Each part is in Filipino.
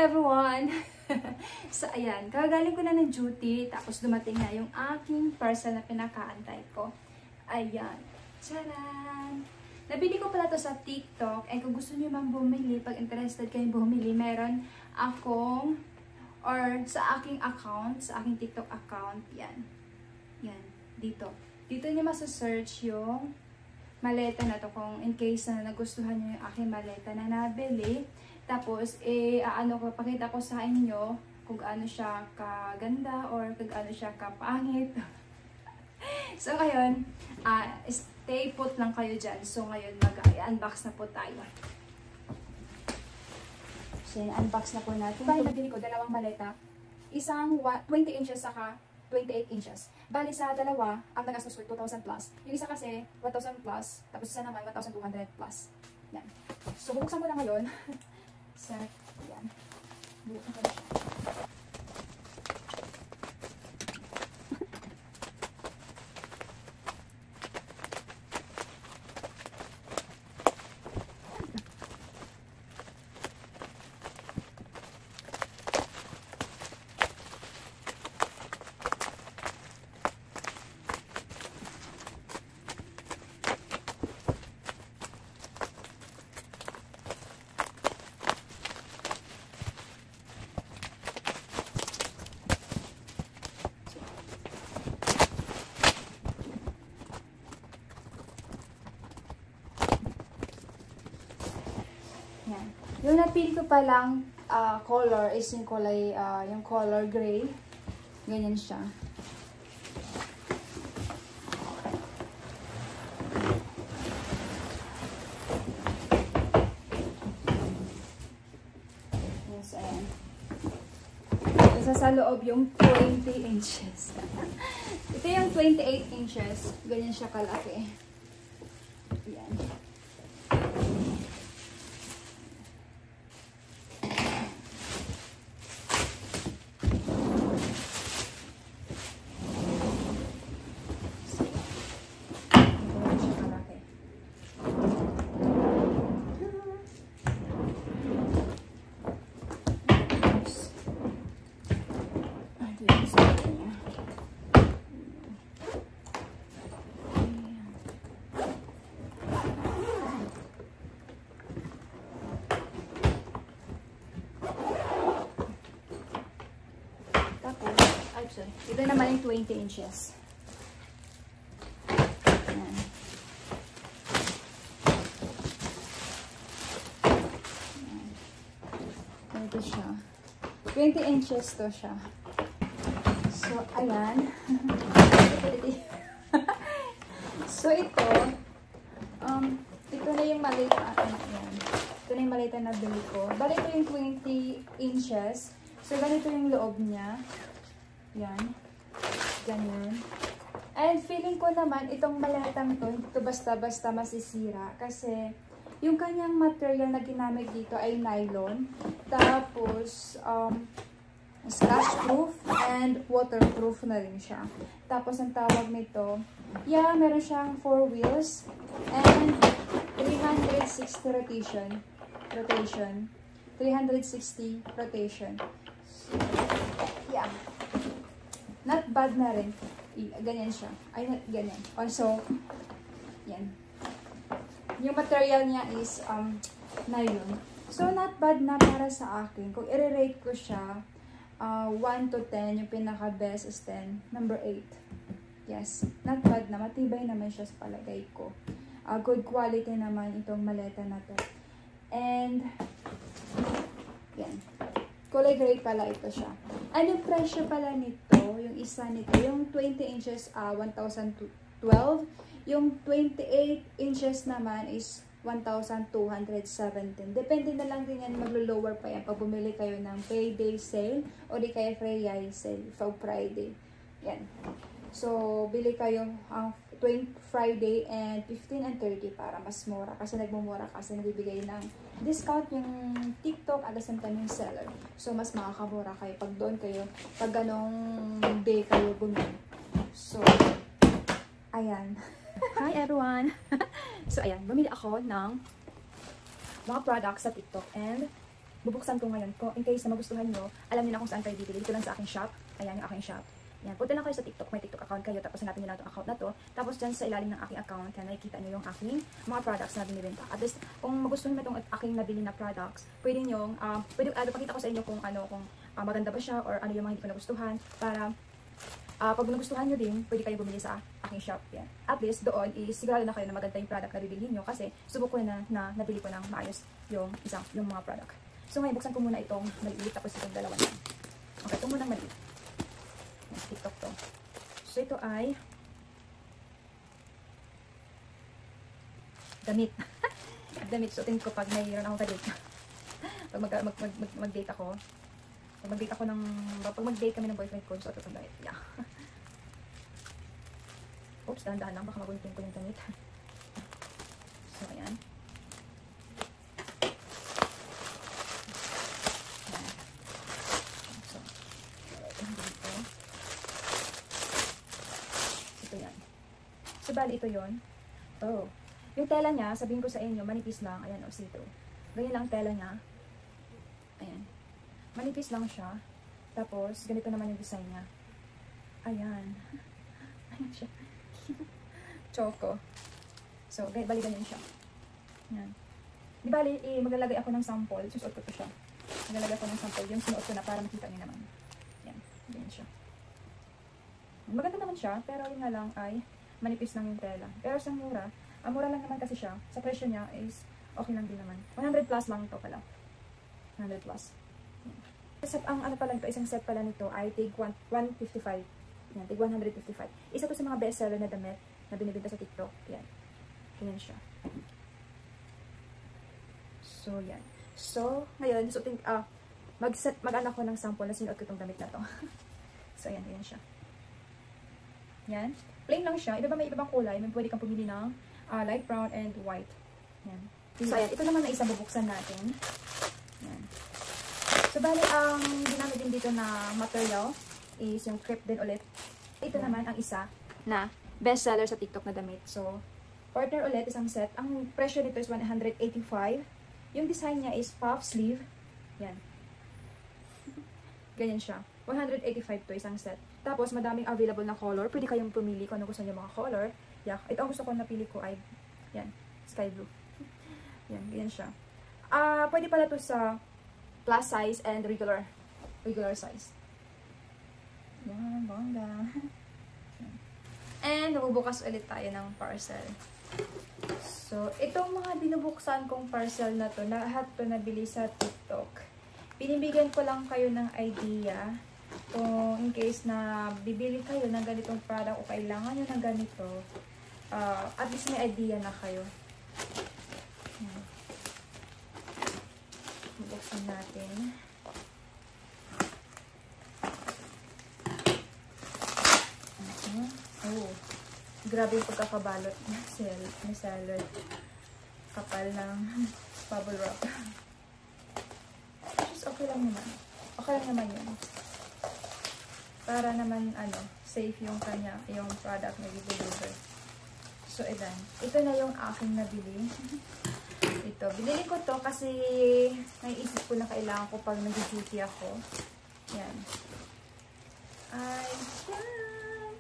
everyone! So, ayan. Kagaling ko na ng duty. Tapos dumating na yung aking parcel na pinakaantay ko. Ayan. Tcharan! Nabili ko pala to sa TikTok. And kung gusto niyo mang bumili, pag interested kayong bumili, meron akong, or sa aking account, sa aking TikTok account, yan. Yan. Dito. Dito niyo masasearch yung maleta na to kung in case na nagustuhan niyo yung aking maleta na nabili. Tapos, pakita ko sa inyo kung gaano siya kaganda or kung gaano siya kapangit. So, ngayon, stay put lang kayo dyan. So, ngayon, mag-unbox na po tayo. So, unbox na po natin. Bali, nabili ko dalawang maleta. Isang 20 inches saka 28 inches. Bali, sa dalawa, ang nagastos ko 2,000 plus. Yung isa kasi, 1,000 plus. Tapos isa naman, 1,200 plus. Yan. So, bubuksan ko na ngayon. So, yan. Buksan ko na siya. Yung napili ko palang color is yung kulay, yung color gray. Ganyan siya. Yes, ayan. Isa sa loob yung 20 inches. Ito yung 28 inches. Ganyan siya kalaki. Ayan. Ito naman yung 20 inches. Ayan. Ayan. Ito siya. 20 inches to siya. So, ayan. So, ito na yung malita. Ayan. Ito na yung malita na bili ko. Bali, ito yung 20 inches. So, ganito yung loob niya. Yan. Ganyan. And feeling ko naman, itong malatang to, hindi to basta-basta masisira. Kasi, yung kanyang material na ginamit dito ay nylon. Tapos, scratch-proof and waterproof na rin siya. Tapos, ang tawag nito, meron siyang 4 wheels and 360 rotation. 360 rotation. So, yeah. Not bad na rin. Ganyan siya. Ay, ganyan. Also, yan. Yung material niya is nylon. So, not bad na para sa akin. Kung i-rate ko siya, 1 to 10, yung pinaka-best is 10. Number 8. Yes. Not bad na. Matibay naman siya sa palagay ko. Good quality naman itong maleta na to. And, yan. Kulay gray pala ito siya. And yung presyo pala nito, yung isa nito, yung 20 inches, 1,012. Yung 28 inches naman is 1,217. Depende na lang din yan, maglo-lower pa yan pag bumili kayo ng payday sale o di kaya Friday sale, Friday. Yan. So, bili kayo ang 20 Friday and 15 and 30 para mas mura. Kasi nagmumura kasi nagbibigay ng discount yung TikTok at the same time yung seller. So, mas makakamura kayo pag doon kayo, pag ganong day kayo bumili. So, ayan. Hi everyone! So, ayan. Bumili ako ng mga products sa TikTok and bubuksan ko ngayon. In case na magustuhan nyo, alam niyo na kung saan kayo bibili. Dito lang sa aking shop. Ayan yung aking shop. Yan, punta lang kayo sa TikTok. May TikTok account kayo. Tapos hanapin nyo lang itong account na to. Tapos dyan sa ilalim ng aking account, yan, nakikita nyo yung aking mga products na binibenta. At least, kung magustuhan mo itong aking nabili na products, pwede nyo, pakita ko sa inyo kung maganda ba siya or ano yung mga hindi ko nagustuhan. Para, pag nagustuhan nyo din, pwede kayo bumili sa aking shop. Yan. At least, doon, sigurado na kayo na maganda yung product na bibilihin nyo. Kasi, subok ko na nabili ko ng maayos yung mga product. So, ngayon, buksan ko muna itong maliit. Tapos itong dalawa na. Okay, ito muna maliit. TikTok to. So, ito ay damit. Damit. Suotin ko pag mayroon akong ka-date. Pag mag-date ako. Pag mag-date kami ng boyfriend ko, suot itong damit. Yeah. Oops, dahan-dahan lang. Baka magunting ko yung damit. So, ayan. So, bali ito yun. Oh. Yung tela niya, sabihin ko sa inyo, manipis lang. Ayan, o, see-through. Ganyan lang tela niya. Ayan. Manipis lang siya. Tapos, ganito naman yung design niya. Ayan. Ayan siya. Choco. So, bali ganyan siya. Ayan. Di bali, maglalagay ako ng sample. Susuot ko to siya. Maglalagay ako ng sample. Yung sinuot ko na para makita niyo naman. Ayan. Ganyan siya. Maganda naman siya, pero yun nga lang ay manipis lang yung tela. Pero sa mura, mura lang naman kasi siya. Sa presyo niya is okay lang din naman. 100 plus lang ito pala. 100 plus. Ang ano pala ito, isang set pala nito ay tig 155. Yan, tig 155. Isa to sa mga bestseller na damit na binibenta sa TikTok. Yan. Ganyan siya. So, yan. So, ngayon, mag-anak ko ng sample na sinuot ko itong damit na to. So, ayan, ganyan siya. Yan. Plain lang siya. May ibang kulay. May pwede kang pumili ng light brown and white. Yan. So, ayan. Ito naman na isa bubuksan natin. Yan. So, bali, ang ginamit din dito na material is yung crepe din ulit. Ito naman ang isa na bestseller sa TikTok na damit. So, partner ulit, isang set. Ang presyo nito is 185. Yung design niya is puff sleeve. Yan. Ganyan siya. 185 to isang set. Tapos, madaming available na color. Pwede kayong pumili kung ano gusto niyo mga color. Yeah. Ito ang gusto ko napili ko ay, yan, sky blue. Yan, ganyan siya. Pwede pala to sa plus size and regular size. Yan, bongga. And, nabubukas ulit tayo ng parcel. So, itong mga binubuksan kong parcel na to, lahat to nabili sa TikTok. Binibigyan ko lang kayo ng idea kung in case na bibili kayo ng ganitong product o kailangan nyo ng ganito, at least may idea na kayo. Buksan natin. Oh, grabe yung pagkakabalot ni seller. Kapal ng bubble wrap. Just okay lang naman. Okay lang naman yun. Para naman, safe yung yung product na i-deliver. So, ilan. Ito na yung aking nabili. Ito. Binili ko to kasi naiisip ko na kailangan ko pag nag-duty ako. Yan. Ay, yan.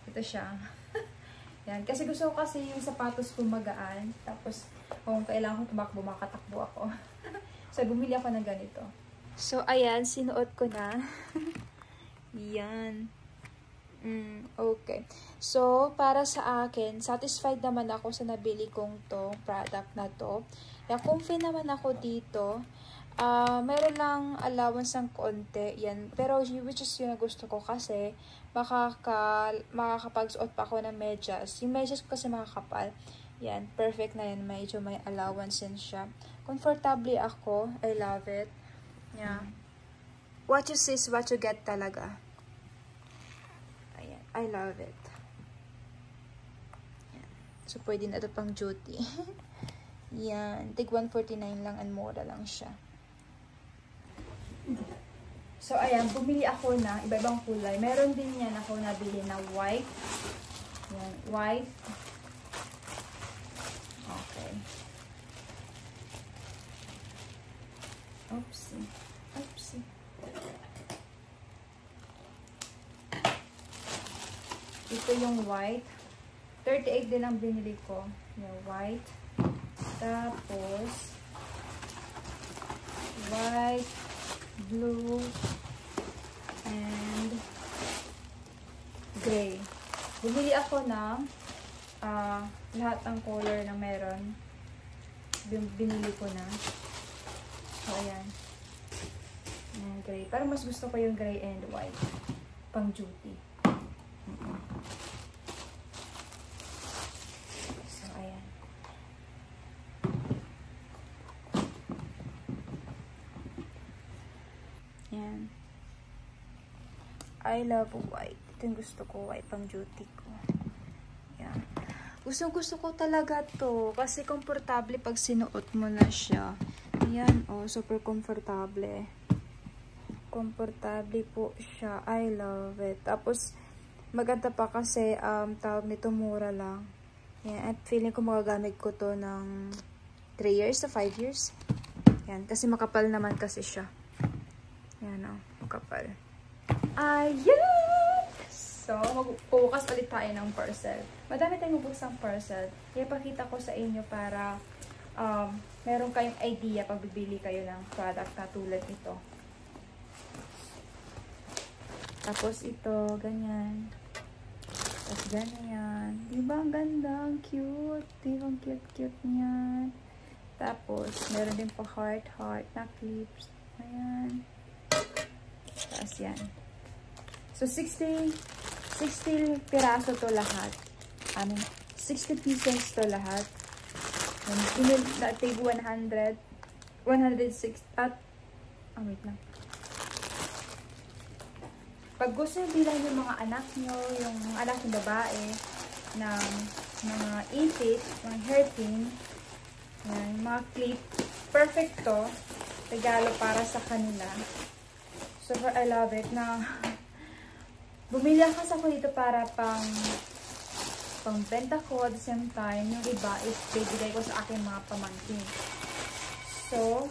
Ito siya. Yan. Kasi gusto ko kasi yung sapatos ko magaan. Tapos, kung kailangan ko tumakbo, makatakbo ako. So, bumili ako ng ganito. So, ayan. Sinuot ko na. Yan. Okay. So, para sa akin, satisfied naman ako sa nabili kong product na to. Kaya, comfy naman ako dito. Meron lang allowance ng konti. Yan. Pero, which is yung gusto ko kasi, makakapagsuot pa ako ng medyas. Yung medyas ko kasi makakapal. Yan. Perfect na yan. Medyo may allowance din siya. Comfortably ako. I love it. Yeah. What you see is what you get talaga. Ayan. I love it. Ayan. So, pwede na ito pang duty. Yan. Tig 149 lang and mura lang siya. So, ayan. Bumili ako na iba-ibang kulay. Meron din yan ako nabili na white. Yan. White. Okay. Oopsie. Oopsie. Ito yung white. 38 din ang binili ko. Yung white. Tapos, white, blue, and gray. Bumili ako ng lahat ng color na meron. Binili ko na. So, ayan. Ayan, gray. Pero mas gusto ko yung gray and white. Pang duty. So, ayan. Ayan. I love white. Ito yung gusto ko. White pang duty ko. Ayan. Gusto ko talaga to. Kasi komportable pag sinuot mo na siya. Ayan, oh, super komportable. Komportable po siya. I love it. Tapos, maganda pa kasi, tawag nito, mura lang. Ayan, at feeling ko magagamit ko to ng 3 years to 5 years. Ayan, kasi makapal naman kasi siya. Ayan, oh, makapal. Ayan! So, mag-focus ulit tayo ng parcel. Madami tayong mabuksang parcel. Ipakita ko sa inyo para meron kayong idea pag bibili kayo ng product na tulad ito. Tapos ito, ganyan. Tapos ganyan. Diba ang ganda? Ang cute. Diba ang cute-cute niyan? Tapos, meron din po heart na clips. Ayan. Tapos yan. So, 60 piraso to lahat. 60 pieces to lahat. Pinil na tig 100. 106 at wait lang. Pag gusto nyo bilang yung mga anak nyo, yung mga anak ng babae, ng mga ipit, mga hairpin, yan, mga clip, perfect to. Regalo para sa kanila. Super I love it na bumili ako dito para pang benta ko at the same time. Yung iba is bibigay ko sa aking mga pamangkin. So,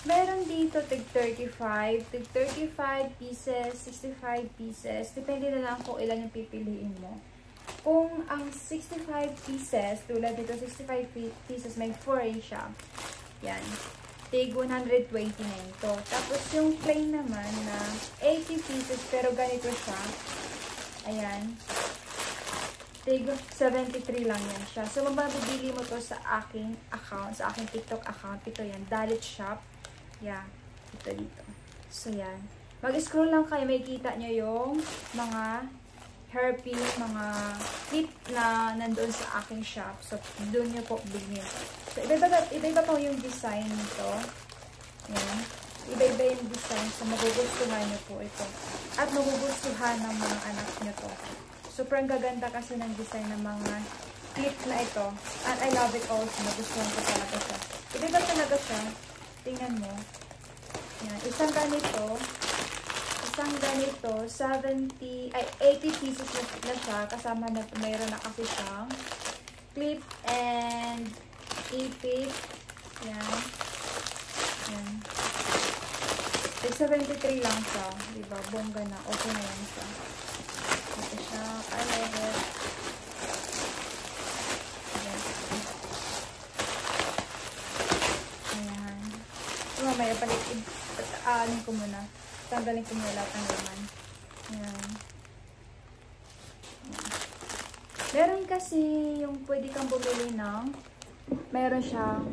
meron dito tig 35 pieces, 65 pieces. Depende na lang kung ilan yung pipiliin mo. Kung ang 65 pieces, tulad dito 65 pieces, may 4 siya. Yan. Tig 129 to. Tapos yung plain naman na 80 pieces, pero ganito siya. Ayan. Tig 73 lang yan siya. So, mabibili mo to sa aking account, sa aking TikTok account. Ito yan, Dalit Shop. Yeah, ito dito. So, yan. Mag-scroll lang kayo, may kita nyo yung mga hairpin, mga clip na nandoon sa aking shop. So, doon nyo po bilhin. So, iba-iba po yung design nito. Yan. Iba-iba yung design. So, magugustuhan nyo po ito. At magugustuhan ng mga anak nyo to. Super gaganda kasi ng design ng mga clip na ito. And I love it also. Magustuhan ko talaga siya. Iba-iba talaga siya. Tingnan mo. Yan. Isang ganito, 80 pieces na siya. Kasama na, mayroon na kasi siyang clip and ipit. Yan. Yan. 73 lang siya. Diba? Bongga na. Okay na yan siya. Ito siya. I love it. Ayan. Mamaya palit. Aanin ko muna. Tanggalin ko muna lahat ng laman. Ayan. Meron kasi yung pwede kang bumili ng meron siyang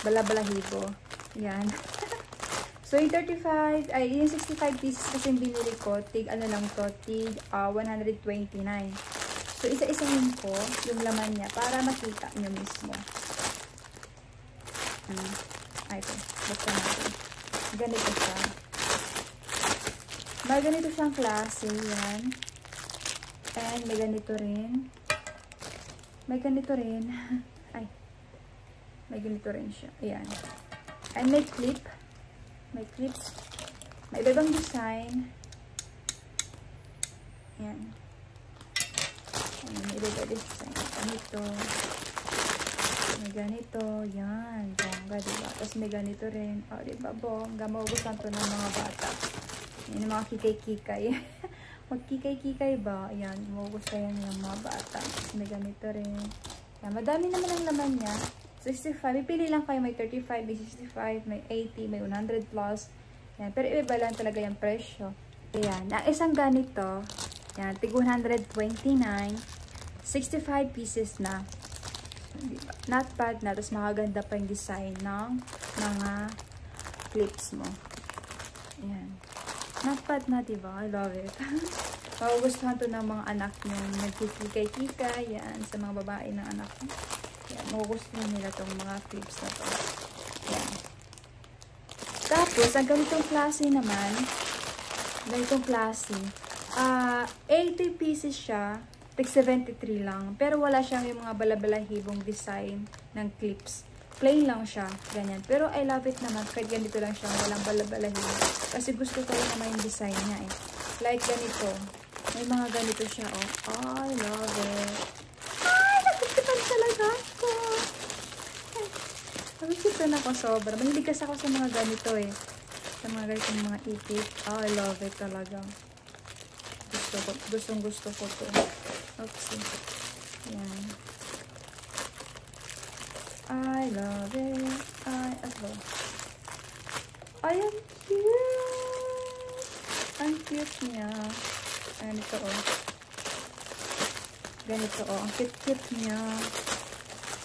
bala-balahibo. Ayan. So, yung 65, ay, yung 65 pieces kasi binili ko, tig, ano lang to, tig 129. So, isa-isahin ko yung laman niya para makita nyo mismo. Ay, ito. Buksan natin. Ganito siya. May ganito siyang klase, yan. And may ganito rin. May ganito rin. Ay. May ganito rin siya. Ayan. And may clip. May clips. May ibang design. Ayan. Ayan, may ibang design. Ganito. May ganito. Yan. Bongga, diba? Tapos may ganito rin. O, diba? Bongga. Maugustuhan to ng mga bata. Yan, mga kikay-kikay. Magkikay-kikay ba? Ayan. Maugustuhan ng mga bata. Tapos may ganito rin. Yan. Madami naman ang laman niya. 65. May pili lang kayo. May 35, may 65, may 80, may 100 plus. Yan. Pero iba lang talaga yung presyo. Ayan. Ang isang ganito. Yan. Tig 129. 65 pieces na. Diba? Not bad na. Tapos makaganda pa yung design ng mga clips mo. Ayan. Not bad na, diba? I love it. Magugustuhan to ng mga anak nyo. Nagkikikay-kikay. Yan. Sa mga babae ng anak nyo. Yan. Magugustuhan nila tong mga clips na to. Yan. Tapos, ang ganitong klase naman. Ganitong klase. 80 pieces siya. Tig 73 lang. Pero wala siyang yung mga balabalahibong design ng clips. Plain lang siya. Ganyan. Pero I love it naman. Kahit ganito lang siya. Walang balabalahibo. Kasi gusto ko lang naman yung design niya eh. Like ganito. May mga ganito siya. Oh, I love it. Ay! Nagsipan talaga ako. Nagsipan ako sobra. Mahilig kasi ako sa mga ganito eh. Sa mga ganitong mga ipit. Oh, I love it talaga. Gusto ko to. Oopsie. Yan. I love it. Ay, ang cute! Ang cute niya. Ganito oh. Ganito oh. Ang cute niya.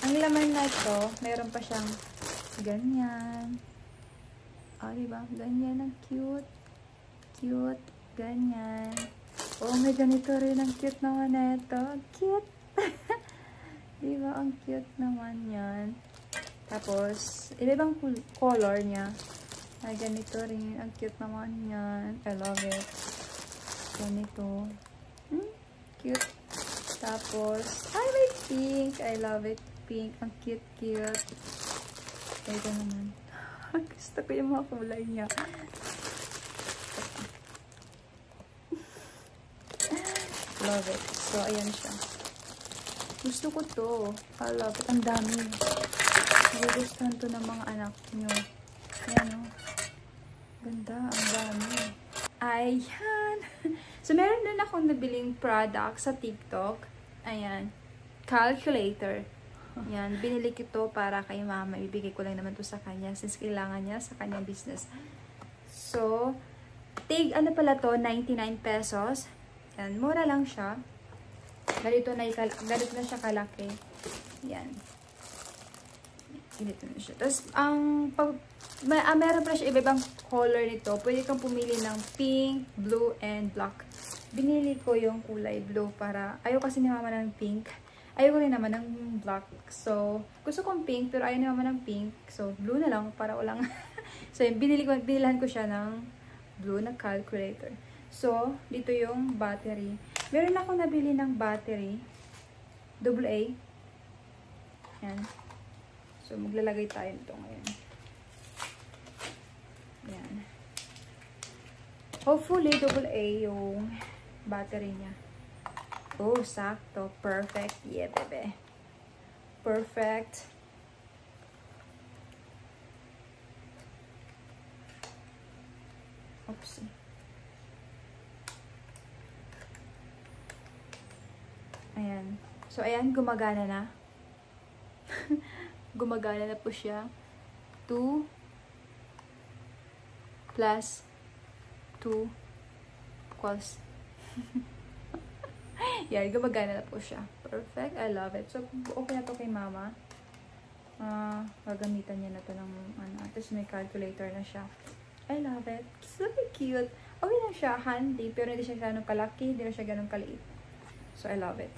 Ang laman na ito, meron pa siyang ganyan. Diba? Ganyan ang cute. Cute. Ganyan. Oh, may ganito rin. Ang cute naman na ito. Cute. Diba? Ang cute naman yan. Tapos, iba-ibang color niya. Ay, ganito rin. Ang cute naman yan. I love it. Ganito. Cute. Tapos, ay, may pink. I love it. Pink. Ang cute. Ito naman. Gusto ko yung mga kulay niya. Love it. So, ayan siya. Gusto ko to. I love it. Ang dami. Gugustuhan to ng mga anak nyo. Ayan o. Ganda. Ang dami. Ayan. So, meron din akong nabiling product sa TikTok. Ayan. Calculator. Ayan. Binili ko to para kay mama. Ibigay ko lang naman to sa kanya since kailangan niya sa kanyang business. So, ano pala to? 99 pesos. Yan, mura lang siya. Ganito na siya kalaki. Yan. Ganito na siya. Tapos, meron pa siya iba-ibang color nito. Pwede kang pumili ng pink, blue, and black. Binili ko yung kulay blue para, ayaw kasi ni mama ng pink. Ayaw ko rin naman ng black. So, gusto kong pink, pero ayaw ni mama ng pink. So, blue na lang para walang. So, binilan ko siya ng blue na calculator. So, dito yung battery. Meron ako nabili ng battery. AA. Yan. So, maglalagay tayo nito ngayon. Yan. Hopefully, AA yung battery niya. Oh, sakto. Perfect. Yeah, bebe. Perfect. Oopsie. Ayan. So, ayan, gumagana na. Gumagana na po siya. 2 plus 2 equals. Yan, gumagana na po siya. Perfect. I love it. So, okay na to kay mama. Gagamitan niya na to ng tapos may calculator na siya. I love it. So cute. Okay na siya. Handy. Pero hindi siya ganun kalaki. Hindi na siya ganun kaliit. So, I love it.